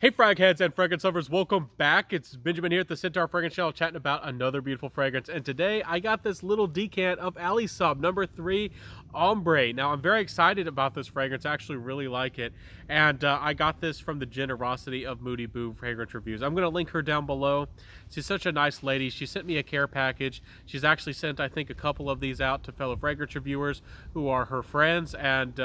Hey frag heads and fragrance lovers, welcome back. It's Benjamin here at the Centaur Fragrance Channel chatting about another beautiful fragrance. And today I got this little decant of Alisab number 3 Ombre. Now I'm very excited about this fragrance. I actually really like it. And I got this from the generosity of Moody Boo Fragrance Reviews. I'm going to link her down below. She's such a nice lady. She sent me a care package. She's actually sent, I think, a couple of these out to fellow fragrance reviewers who are her friends and,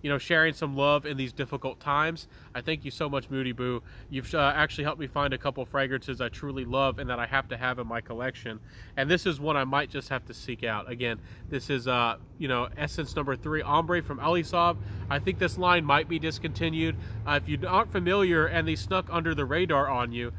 you know, sharing some love in these difficult times. I thank you so much, Moody Boo. You've actually helped me find a couple fragrances I truly love and that I have to have in my collection. And this is one I might just have to seek out. Again, this is, you know, Essence number 3 Ombre from Alisab. I think this line might be discontinued. If you aren't familiar and they snuck under the radar on you,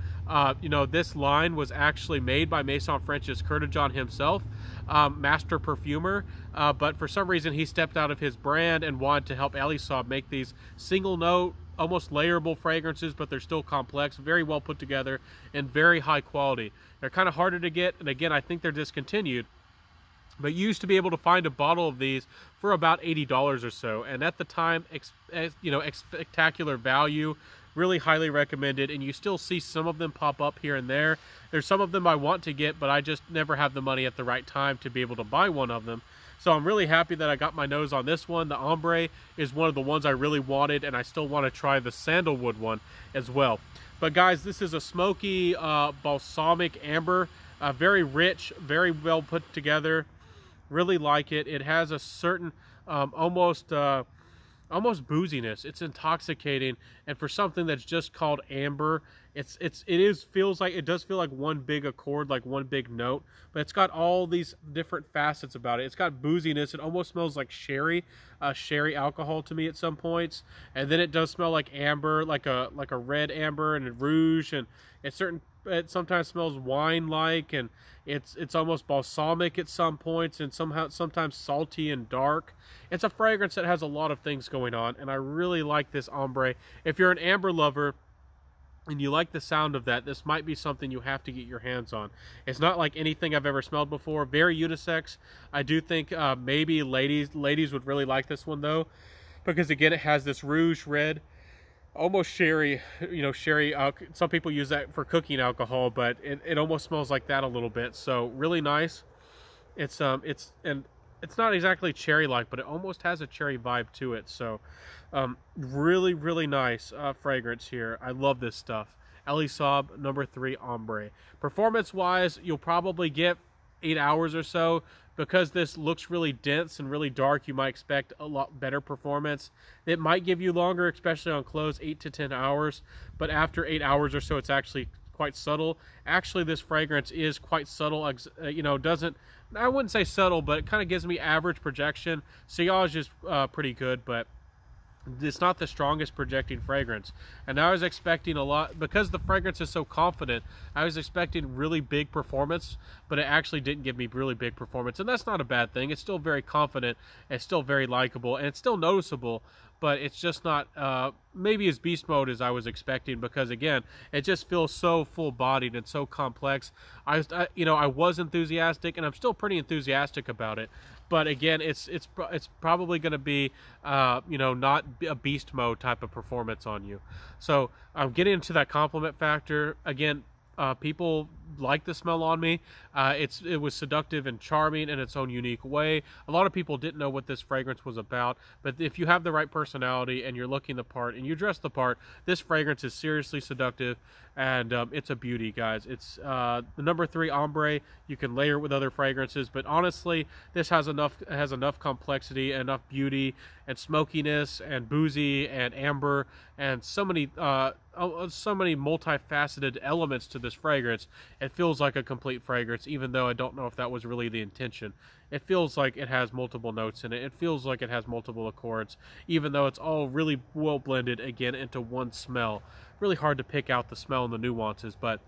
you know, this line was actually made by Maison French's Kurkdijan himself, master perfumer, but for some reason he stepped out of his brand and wanted to help Alisab make these single note, almost layerable fragrances, but they're still complex, very well put together, and very high quality. They're kind of harder to get, and again, I think they're discontinued. But you used to be able to find a bottle of these for about $80 or so, and at the time, you know, spectacular value, really highly recommended, and you still see some of them pop up here and there. There's some of them I want to get, but I just never have the money at the right time to be able to buy one of them. So I'm really happy that I got my nose on this one. The Ombre is one of the ones I really wanted, and I still want to try the Sandalwood one as well. But guys, this is a smoky, balsamic amber, very rich, very well put together. Really like it. It has a certain almost booziness. It's intoxicating, and for something that's just called amber, it does feel like one big accord, like one big note, but it's got all these different facets about it. It's got booziness. It almost smells like sherry alcohol to me at some points, and then it does smell like amber, like a red amber and a rouge, and it sometimes smells wine-like, and it's almost balsamic at some points, and sometimes salty and dark. It's a fragrance that has a lot of things going on, and I really like this Ombre. If you're an amber lover and you like the sound of that, this might be something you have to get your hands on. It's not like anything I've ever smelled before. Very unisex. I do think maybe ladies would really like this one though, because again, it has this rouge red, almost sherry, you know, sherry. Some people use that for cooking alcohol, but it almost smells like that a little bit. So really nice. It's not exactly cherry-like, but it almost has a cherry vibe to it. So really nice fragrance here. I love this stuff. Alisab number 3 Ombre. Performance-wise, you'll probably get 8 hours or so. Because this looks really dense and really dark, you might expect a lot better performance. It might give you longer, especially on clothes, 8 to 10 hours. But after 8 hours or so, it's actually quite subtle. Actually, this fragrance is quite subtle. You know, I wouldn't say subtle, but it kind of gives me average projection. Sillage is pretty good, but it's not the strongest projecting fragrance. And I was expecting a lot, because the fragrance is so confident, I was expecting really big performance, but it actually didn't give me really big performance. And that's not a bad thing. It's still very confident, it's still very likable, and it's still noticeable, but it's just not maybe as beast mode as I was expecting, because again, it just feels so full-bodied and so complex. You know, I was enthusiastic, and I'm still pretty enthusiastic about it. But again, it's probably going to be, you know, not a beast mode type of performance on you. So I'm getting into that compliment factor. Again, people like the smell on me. It was seductive and charming in its own unique way. A lot of people didn't know what this fragrance was about, but if you have the right personality and you're looking the part and you dress the part, this fragrance is seriously seductive, and it's a beauty, guys. It's the number 3 Ombre. You can layer it with other fragrances, but honestly, this has enough complexity, enough beauty and smokiness and boozy and amber and so many multifaceted elements to this fragrance. It feels like a complete fragrance, even though I don't know if that was really the intention. It feels like it has multiple notes in it. It feels like it has multiple accords, even though it's all really well blended, again, into one smell. Really hard to pick out the smell and the nuances, but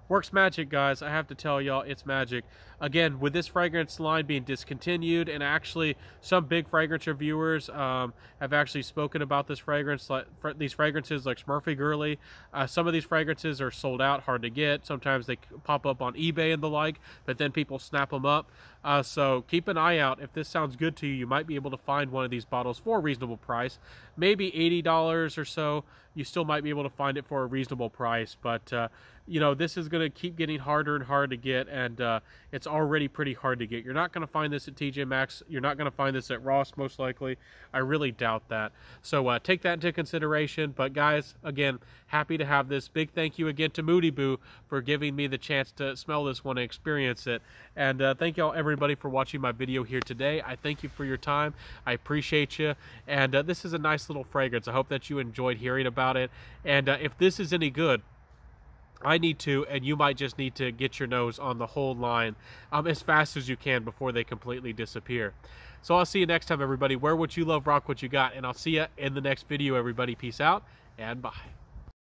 works magic, guys. I have to tell y'all, it's magic. Again, with this fragrance line being discontinued, and actually some big fragrance reviewers have actually spoken about this fragrance, these fragrances like Smurfy Girly. Some of these fragrances are sold out, hard to get. Sometimes they pop up on eBay and the like, but then people snap them up. So keep an eye out. If this sounds good to you, you might be able to find one of these bottles for a reasonable price, maybe $80 or so. You still might be able to find it for a reasonable price, but you know, this is going to keep getting harder and harder to get, and it's already pretty hard to get. You're not going to find this at TJ Maxx. You're not going to find this at Ross, most likely. I really doubt that. So take that into consideration. But guys, again, happy to have this. Big thank you again to Moody Boo for giving me the chance to smell this one and experience it. And thank y'all, everybody, for watching my video here today. I thank you for your time. I appreciate you. And this is a nice little fragrance. I hope that you enjoyed hearing about it. And if this is any good, I need to, and you might just need to get your nose on the whole line as fast as you can before they completely disappear. So I'll see you next time, everybody. Wear what you love, rock what you got, and I'll see you in the next video, everybody. Peace out, and bye.